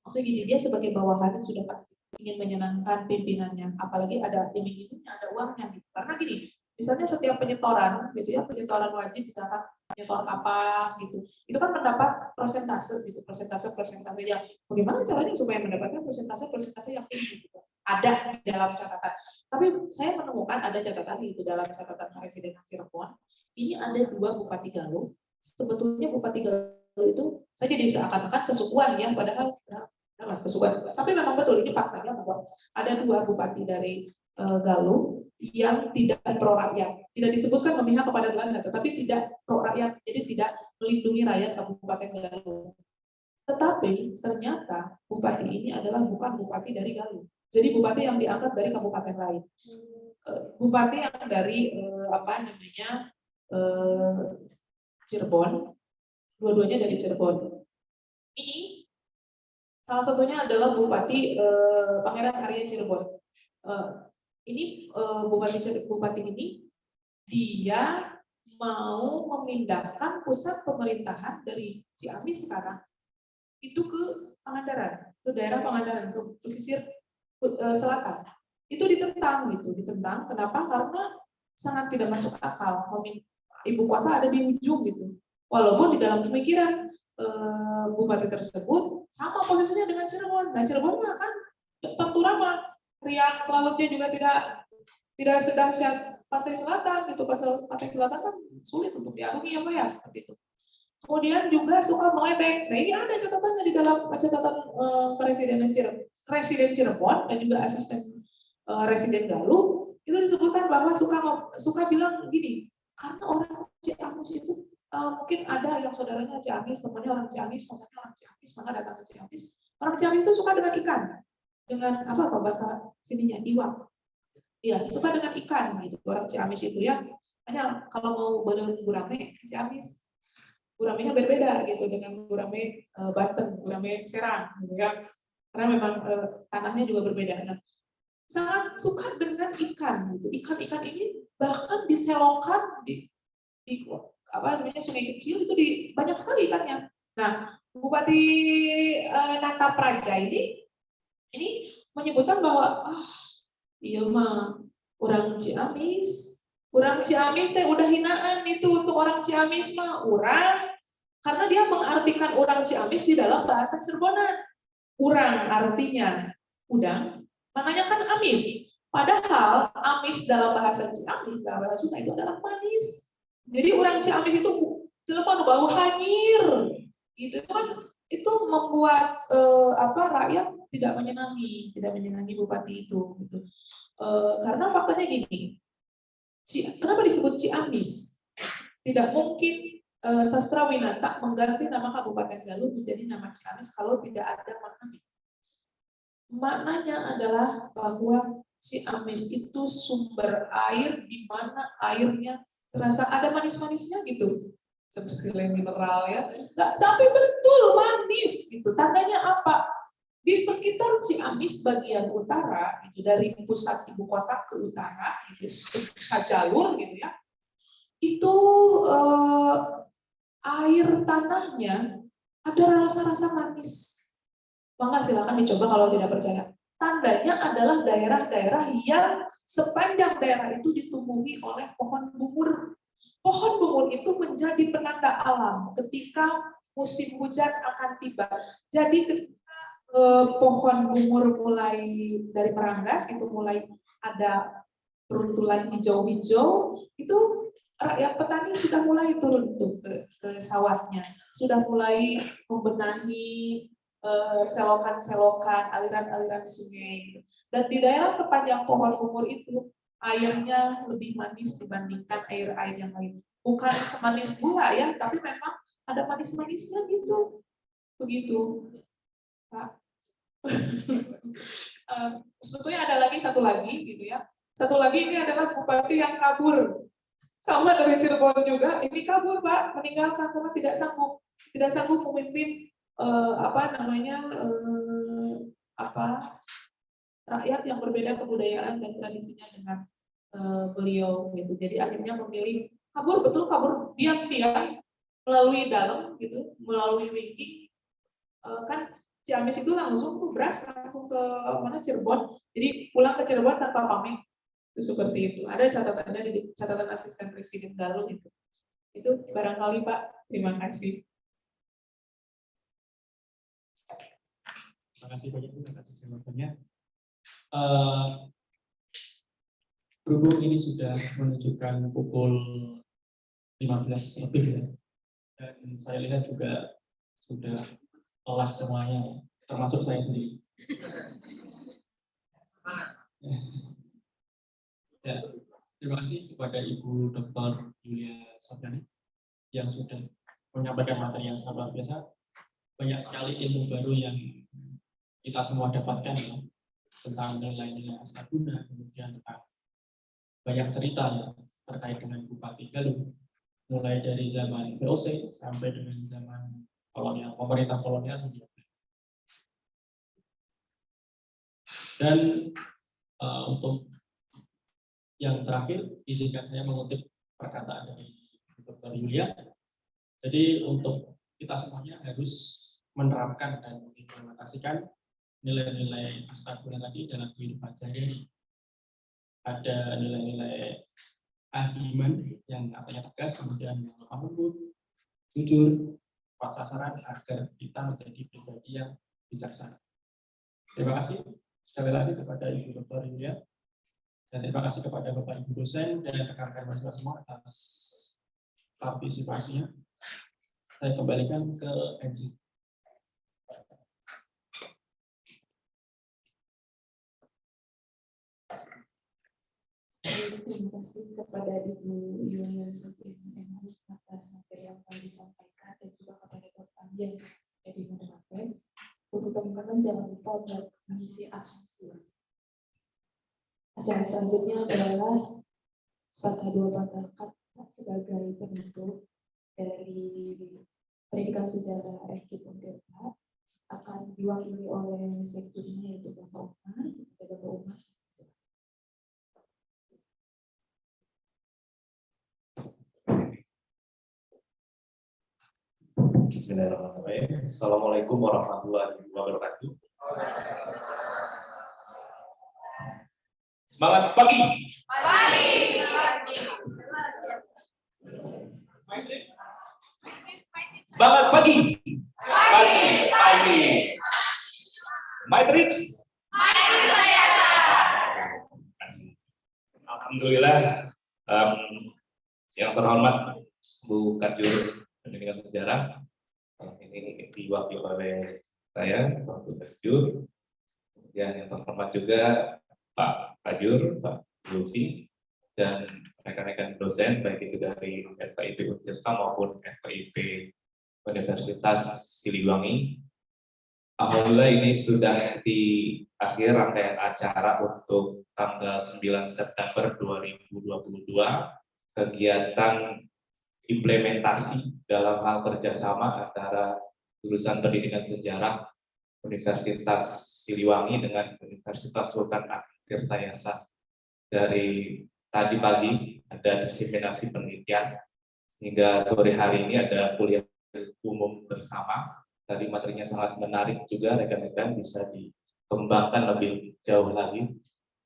Speaker 1: maksudnya gini, dia sebagai bawahan sudah pasti ingin menyenangkan pimpinannya, apalagi ada iming-imingnya, ada uangnya. Gitu. Karena gini, misalnya setiap penyetoran, gitu ya, penyetoran wajib, misalkan nyetor kapas gitu, itu kan mendapat persentase gitu, persentase yang bagaimana caranya supaya mendapatkan persentase yang tinggi gitu. Ada di dalam catatan. Tapi saya menemukan ada catatan itu dalam catatan Presiden Cirebon. Ini ada 2 Bupati Galuh. Sebetulnya Bupati Galuh itu saya jadi seakan-akan kesukuan ya, padahal mas kesukuan. Tapi memang betul ini faktanya bahwa ada 2 Bupati dari Galuh yang tidak pro rakyat, tidak disebutkan memihak kepada Belanda, tetapi tidak pro rakyat, jadi tidak melindungi rakyat Kabupaten Galuh. Tetapi ternyata Bupati ini adalah bukan Bupati dari Galuh. Jadi bupati yang diangkat dari kabupaten lain, bupati yang dari Cirebon, dua-duanya dari Cirebon. Ini salah satunya adalah Bupati Pangeran Arya Cirebon. Ini bupati ini dia mau memindahkan pusat pemerintahan dari Ciamis sekarang itu ke Pangandaran, ke daerah Pangandaran, ke pesisir selatan. Itu ditentang gitu, ditentang. Kenapa? Karena sangat tidak masuk akal. Ibu kota ada di ujung gitu. Walaupun di dalam pemikiran bupati tersebut sama posisinya dengan Cirebon. Nah, Cirebon mah kan Pantura mah riak lautnya juga tidak sedahsyat pantai selatan gitu. Pantai selatan kan sulit untuk diarungi ya, seperti itu. Kemudian juga suka meledek. Nah, ini ada catatannya di dalam catatan Presiden Cirebon dan juga asisten Residen Galuh. Itu disebutkan bahwa suka bilang gini, karena orang Ciamis itu mungkin ada yang saudaranya Ciamis, temannya orang Ciamis, pacarnya orang Ciamis, maka datang ke Ciamis. Orang Ciamis itu suka dengan ikan, dengan apa bahasa sininya iwak. Iya, suka dengan ikan gitu. Orang Ciamis itu ya, hanya kalau mau bergurame Ciamis. Guramenya berbeda gitu dengan gurame Banten, gurame Serang, gitu ya. Karena memang tanahnya juga berbeda. Nah, sangat suka dengan ikan, gitu. Ikan-ikan ini bahkan diselongkan di sungai kecil itu banyak sekali ikannya. Nah, Bupati Nata Praja ini menyebutkan bahwa iya mah orang Ciamis teh udah hinaan itu untuk orang Ciamis mah orang, karena dia mengartikan orang Ciamis di dalam bahasa Cirebonan. Urang artinya udang, maknanya kan amis. Padahal amis dalam bahasa Ciamis, dalam bahasa Sunda itu adalah manis. Jadi orang Ciamis itu Cirebon bau hanyir. Gitu kan itu membuat rakyat tidak menyenangi bupati itu gitu. Karena faktanya gini, kenapa disebut Ciamis? Tidak mungkin Sastrawinata mengganti nama Kabupaten Galuh menjadi nama Ciamis kalau tidak ada maknanya. maknanya adalah bahwa Ciamis itu sumber air di mana airnya terasa ada manis-manisnya gitu, seperti air mineral ya. Nggak, tapi betul manis gitu. Tandanya apa? Di sekitar Ciamis bagian utara, gitu, dari pusat ibu kota ke utara, gitu, sejalur gitu ya, itu air tanahnya ada rasa-rasa manis. Maka silakan dicoba kalau tidak percaya. Tandanya adalah daerah-daerah yang sepanjang daerah itu ditumbuhi oleh pohon bungur. Pohon bungur itu menjadi penanda alam ketika musim hujan akan tiba. Jadi ketika pohon bungur mulai dari meranggas, itu mulai ada peruntulan hijau-hijau, itu rakyat petani sudah mulai turun tuh ke sawahnya, sudah mulai membenahi selokan-selokan, aliran-aliran sungai. Dan di daerah sepanjang pohon bungur itu, airnya lebih manis dibandingkan air-air yang lain. Bukan semanis gula ya, tapi memang ada manis-manisnya gitu. Begitu, Pak. Sebetulnya ada lagi satu lagi gitu ya. Satu lagi ini adalah bupati yang kabur. Sama dari Cirebon juga, ini kabur Pak, meninggalkan karena tidak sanggup memimpin rakyat yang berbeda kebudayaan dan tradisinya dengan beliau gitu. Jadi akhirnya memilih kabur, betul kabur diam-diam melalui dalam gitu, melalui wiki. Kan Ciamis itu langsung beras langsung ke mana Cirebon. Jadi pulang ke Cirebon tanpa pamit. Itu seperti itu. Ada catatannya di catatan asisten presiden Galuh itu. Itu barangkali Pak. Terima kasih.
Speaker 2: Terima kasih banyak atas jawabannya. Berhubung ini sudah menunjukkan pukul 15 lebih ya, dan saya lihat juga sudah lelah semuanya, termasuk saya sendiri. Ya, terima kasih kepada Ibu Dr. Yulia Sofyani yang sudah menyampaikan materi yang sangat luar biasa. Banyak sekali ilmu baru yang kita semua dapatkan ya, tentang nilai-nilai astabuna, kemudian tentang banyak cerita ya, terkait dengan Bupati Galuh, mulai dari zaman VOC sampai dengan zaman kolonial, pemerintah kolonial. Dan untuk yang terakhir, izinkan saya mengutip perkataan dari Dr. Yulia. Jadi untuk kita semuanya harus menerapkan dan mengimplementasikan nilai-nilai astabuna tadi dalam kehidupan sehari-hari. Ada nilai-nilai iman yang artinya tegas, kemudian yang lemah lembut, jujur, tepat sasaran, agar kita menjadi pribadi yang bijaksana. Terima kasih sekali lagi kepada Ibu Dr. Yulia, dan terima kasih kepada Bapak Ibu dosen dan rekan-rekan mahasiswa semua atas partisipasinya. Saya kembalikan ke NC.
Speaker 4: Terima kasih kepada Ibu Yulia Sofyani atas materi yang telah disampaikan dan juga kepada Bapak yang jadi moderator. Untuk teman-teman jangan lupa untuk mengisi absensi. Acara selanjutnya adalah patah dua patah kata sebagai penutup dari pendidikan sejarah FKIP Untirta akan diwakili oleh sekjennya yaitu Bapak Umar. Bapak Umar.
Speaker 5: Bismillahirrahmanirrahim. Assalamualaikum warahmatullahi wabarakatuh. Semangat pagi. Semangat pagi. Pagi. Matrix. Alhamdulillah. Yang terhormat Bu Kajur Pendidikan Sejarah. Ini diwakili oleh saya selaku sekjur. Kemudian yang terhormat juga Pak Kajur, Pak Zulfi, dan rekan-rekan dosen baik itu dari FKIP Untirta maupun FKIP Universitas Siliwangi. alhamdulillah ini sudah di akhir rangkaian acara untuk tanggal 9 September 2022, kegiatan implementasi dalam hal kerjasama antara jurusan pendidikan sejarah Universitas Siliwangi dengan Universitas Sultan Tirtayasa. Dari tadi pagi ada diseminasi penelitian, hingga sore hari ini ada kuliah umum bersama. Tadi materinya sangat menarik juga, rekan-rekan bisa dikembangkan lebih jauh lagi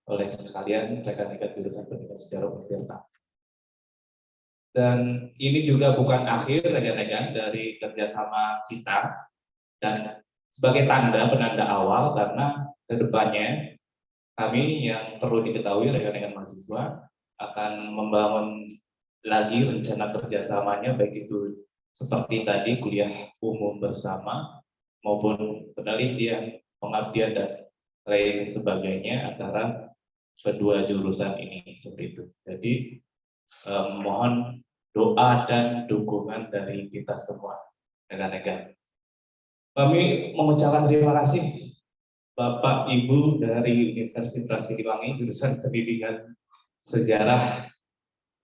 Speaker 5: oleh kalian rekan-rekan jurusan pendidikan sejarah Untirta. Dan ini juga bukan akhir rekan-rekan dari kerjasama kita, dan sebagai penanda awal, karena kedepannya kami yang perlu diketahui rekan-rekan mahasiswa akan membangun lagi rencana kerjasamanya, baik itu seperti tadi kuliah umum bersama maupun penelitian, pengabdian dan lain sebagainya antara kedua jurusan ini, seperti itu. Jadi mohon doa dan dukungan dari kita semua rekan-rekan. Kami mengucapkan terima kasih Bapak Ibu dari Universitas Siliwangi jurusan Pendidikan Sejarah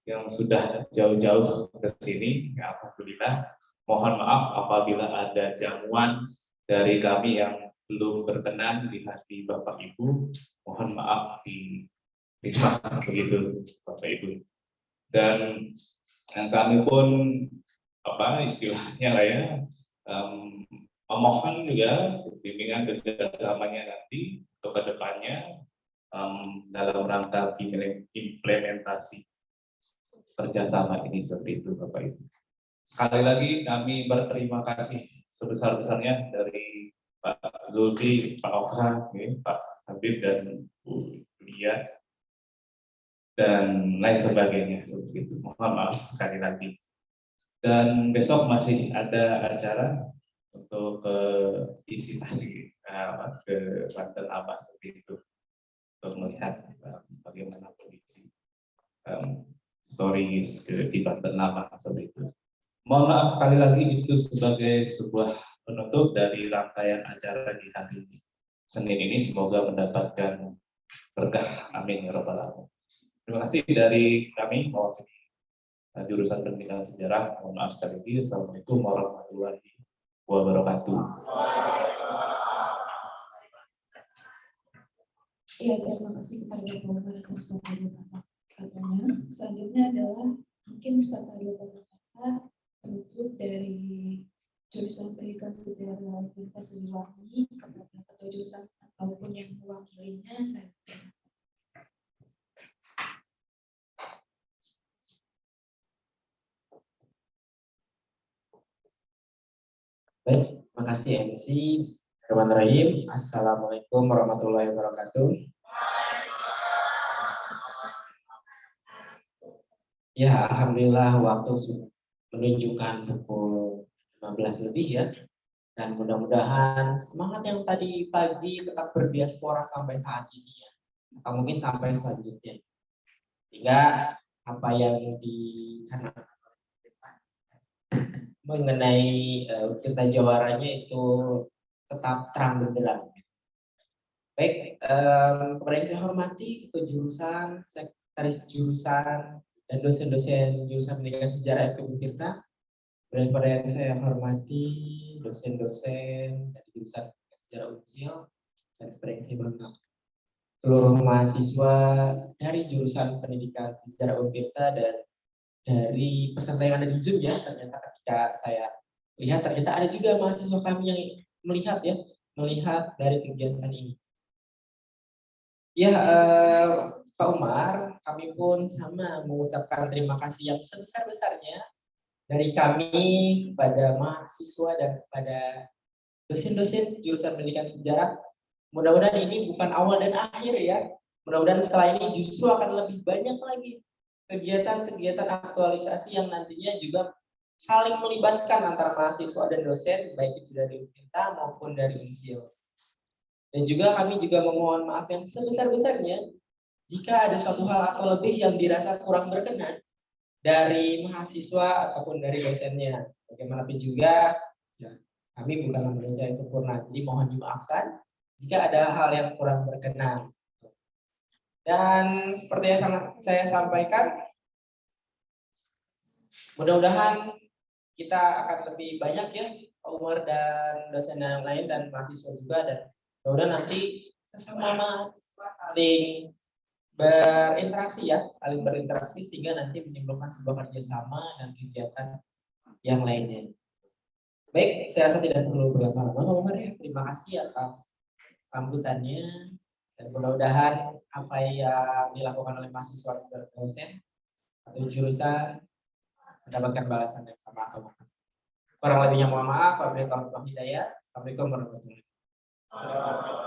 Speaker 5: yang sudah jauh-jauh ke sini. Ya, alhamdulillah. Mohon maaf apabila ada jamuan dari kami yang belum berkenan di hati Bapak Ibu. Mohon maaf diterima begitu Bapak Ibu. Dan kami pun istilahnya lah ya, memohon juga bimbingan kerjasamanya nanti untuk kedepannya dalam rangka implementasi kerjasama ini, seperti itu Bapak Ibu. Sekali lagi kami berterima kasih sebesar-besarnya dari Pak Zulfi, Pak Okra, Pak Habib dan Bu Lia dan lain sebagainya, seperti itu. Mohon maaf sekali lagi. Dan besok masih ada acara untuk visitasi ke Banten Abah, seperti itu, untuk melihat bagaimana kondisi stories di Banten Abah, seperti itu. Mohon maaf sekali lagi, itu sebagai sebuah penutup dari rangkaian acara di hari Senin ini. Semoga mendapatkan berkah, amin ya rabbal alamin. Terima kasih dari kami mewakili jurusan Pendidikan Sejarah. Mohon maaf sekali lagi. Assalamualaikum warahmatullahi wabarakatuh.
Speaker 4: Iya, terima kasih kepada Bapak Umar atas kata-katanya. Selanjutnya adalah mungkin sepatah dua kata penutup dari jurusan Pendidikan Sejarah Universitas Siliwangi kepada ketua jurusan ataupun yang mewakilinya. Saya
Speaker 6: Baik, terima kasih MC. Bismillahirrahmanirrahim. Assalamualaikum warahmatullahi wabarakatuh. Ya, alhamdulillah waktu sudah menunjukkan pukul 15 lebih ya. Dan mudah-mudahan semangat yang tadi pagi tetap berdiaspora sampai saat ini ya. Atau mungkin sampai selanjutnya. Sehingga apa yang dicanangkan mengenai Untirta Jawaranya itu tetap terang benderang. Baik, kepada yang saya hormati ketua jurusan, sekretaris jurusan, dan dosen-dosen jurusan Pendidikan Sejarah FKIP Untirta. Dan kepada yang saya hormati dosen-dosen dari jurusan Sejarah Unsil, dan kepada yang saya banggakan seluruh mahasiswa dari jurusan Pendidikan Sejarah Untirta dan dari peserta yang ada di Zoom ya. Ternyata ketika saya lihat ternyata ada juga mahasiswa kami yang melihat dari kegiatan ini. Ya, Pak Umar, kami pun sama mengucapkan terima kasih yang sebesar-besarnya dari kami kepada mahasiswa dan kepada dosen-dosen jurusan Pendidikan Sejarah. Mudah-mudahan ini bukan awal dan akhir ya. Mudah-mudahan setelah ini justru akan lebih banyak lagi kegiatan-kegiatan aktualisasi yang nantinya juga saling melibatkan antara mahasiswa dan dosen, baik itu dari Untirta maupun dari Unsil. Dan juga kami juga memohon maaf yang sebesar-besarnya jika ada suatu hal atau lebih yang dirasa kurang berkenan dari mahasiswa ataupun dari dosennya. Bagaimanapun juga, ya, Kami bukan manusia yang sempurna, jadi mohon dimaafkan jika ada hal yang kurang berkenan. Dan seperti yang saya sampaikan, mudah-mudahan kita akan lebih banyak ya, Pak Umar dan dosen yang lain dan mahasiswa juga, dan mudah-mudahan nanti sesama mahasiswa saling berinteraksi ya, saling berinteraksi sehingga nanti menimbulkan sebuah kerjasama dan kegiatan yang lainnya. Baik, saya rasa tidak perlu berlama-lama, Pak Umar ya. Terima kasih atas sambutannya, dan mudah-mudahan apa yang dilakukan oleh mahasiswa dan dosen atau jurusan mendapatkan balasan yang sama atau bukan. Kurang lebihnya mohon maaf. Wabillahi taufiq wal hidayah. Assalamualaikum warahmatullahi wabarakatuh.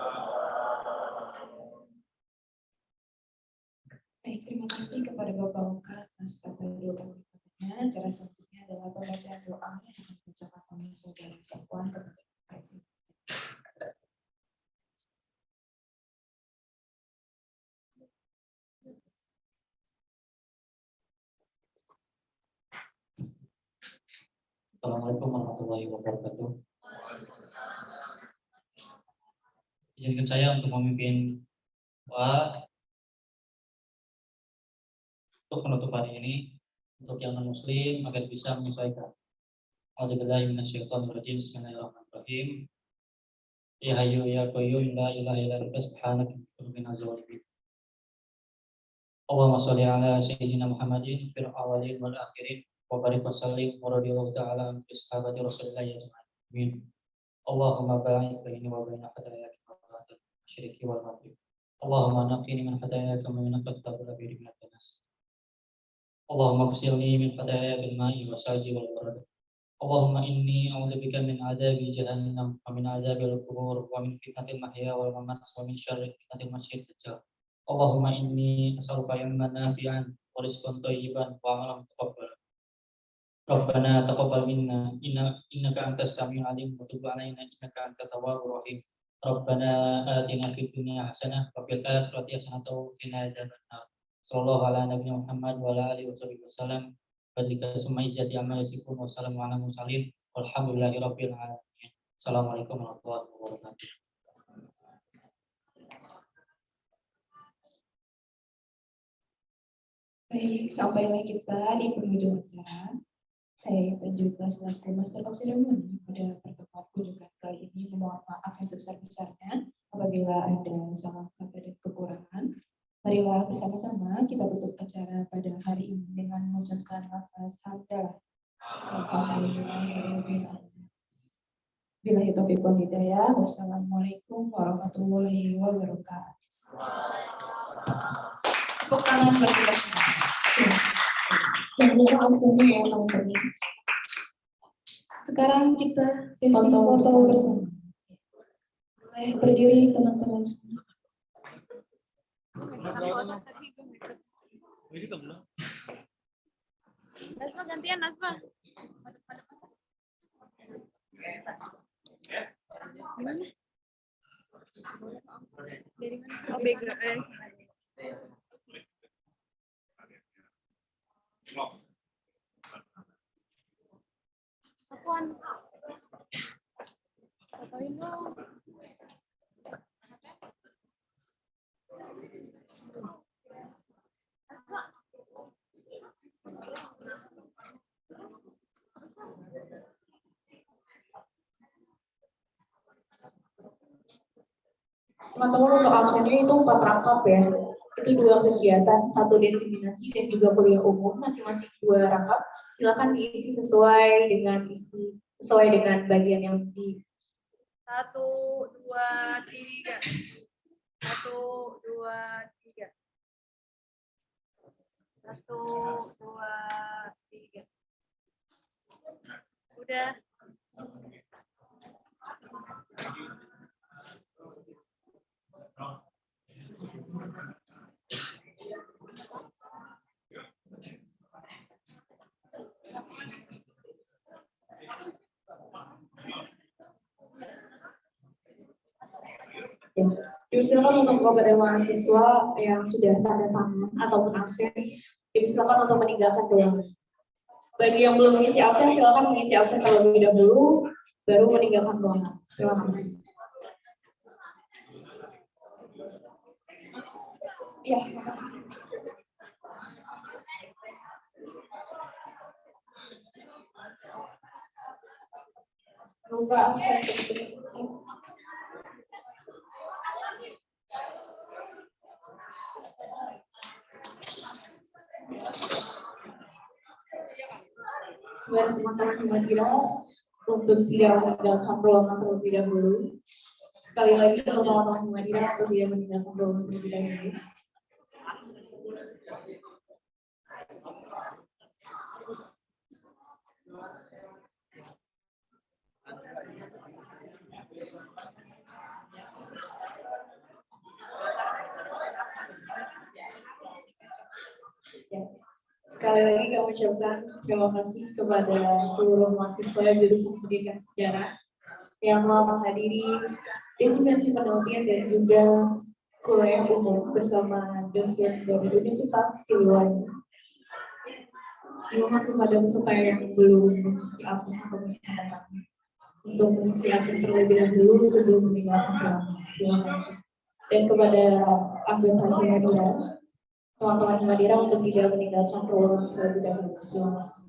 Speaker 4: Baik, terima kasih kepada Bapak Oka atas doa. Cara selanjutnya adalah pembacaan doa yang akan dibacakan oleh Saudara Safwan kepada Presiden.
Speaker 2: Assalamualaikum warahmatullahi wabarakatuh. Izinkan saya untuk memimpin doa untuk penutup hari ini untuk yang non muslim agar bisa menyesuaikan. A'udzubillahi minasyaitonirrajim. Bismillahirrahmanirrahim. Ya hayyu ya qayyum la ilaha illa anta subhanaka inni minaz zalimin. Allahumma shalli ala sayyidina Muhammadin fil awwalin wal akhirin wa barik wa sallim wa radhiyallahu ta'ala an sahabati Rasulillah ajma'in. Allahumma ba'id baini wa baina khataayaka wa syirki wal maghrib. Allahumma naqqini min khataayaka ma yunqqa al-abiri min al-nas. Allahumma ghsilni min khataaya bil ma'i wa salji wal barad. Allahumma inni a'udzubika min adzabi jahannam wa min adzabil qubur wa min fitnatil mahya wal mamat wa min syarri fitnatil masyid dajjal. Allahumma inni as'aluka ilman nafi'an wa rizqan thayyiban wa amalan mutaqabbalan. Rabbana taqabbal minna innaka antas samiul alim wa tub 'alaina innaka antat tawwabur rahim. Rabbana atina fid dunya hasanah wa fil akhirati hasanah wa qina adzabannar. Sallallahu ala nabiyina Muhammad wa ala alihi wasallam. Badika summa izzati amma yasifun wa salamun ala mursalin walhamdulillahi rabbil alamin. Assalamualaikum warahmatullahi wabarakatuh.
Speaker 4: Baik, sampailah kita di penghujung acara. Saya dan juga selaku Master of Ceremony pada pertemuan kunjungan kali ini memohon maaf yang sebesar-besarnya apabila ada salah kata dan kekurangan. Marilah bersama-sama kita tutup acara pada hari ini dengan mengucapkan lafaz hamdalah. Billahi taufiq wal hidayah. Wassalamualaikum warahmatullahi wabarakatuh. Tepuk tangan bagi kita semua. Sekarang kita sesi foto bersama. Boleh berdiri teman-teman semua.
Speaker 7: Nasma gantian Nasma. Gimana? Dari mana? Oh, background dari sana. Apaan? Fotoin dong.
Speaker 8: Teman-teman, untuk absennya itu 4 rangkap ya. Itu 2 kegiatan, 1 diseminasi dan juga kuliah umum, masing-masing 2 rangkap. Silakan diisi sesuai dengan bagian yang di
Speaker 7: 1, 2, 3. 1, 2, 3. 1, 2, 3. Udah.
Speaker 8: Diusilakan untuk kepada mahasiswa yang sudah tanda tangan ataupun absen, diusilakan untuk meninggalkan ruangan. Bagi yang belum mengisi absen, silakan mengisi absen terlebih dahulu. baru meninggalkan ruangan. Terima kasih.
Speaker 4: Ya, lupa absen.
Speaker 8: Kepada teman-teman media untuk tidak meninggalkan ruangan terlebih dahulu. Sekali lagi untuk teman-teman media untuk tidak meninggalkan ruangan terlebih dahulu. Ya. Sekali lagi kami ucapkan terima kasih kepada seluruh mahasiswa jurusan pendidikan sejarah yang telah menghadiri definisi penelitian dan juga kuliah umum bersama dosen dari Universitas Siliwangi. Mohon kepada peserta yang belum mengisi absen atau menyatakan untuk mengisi absen terlebih dahulu sebelum meninggalkan ruangan. Terima kasih. Dan kepada anggota media, teman-teman media untuk tidak meninggalkan ruangan terlebih dahulu. Terima kasih.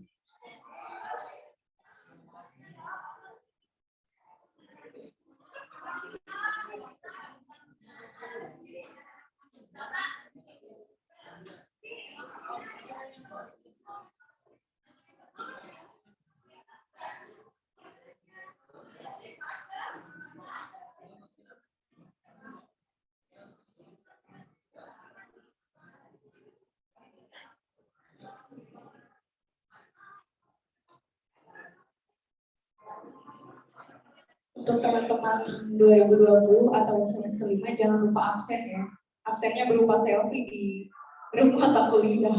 Speaker 8: Untuk teman-teman 2020 atau semester 5 jangan lupa absen ya. Absennya berupa selfie di rumah mata kuliah.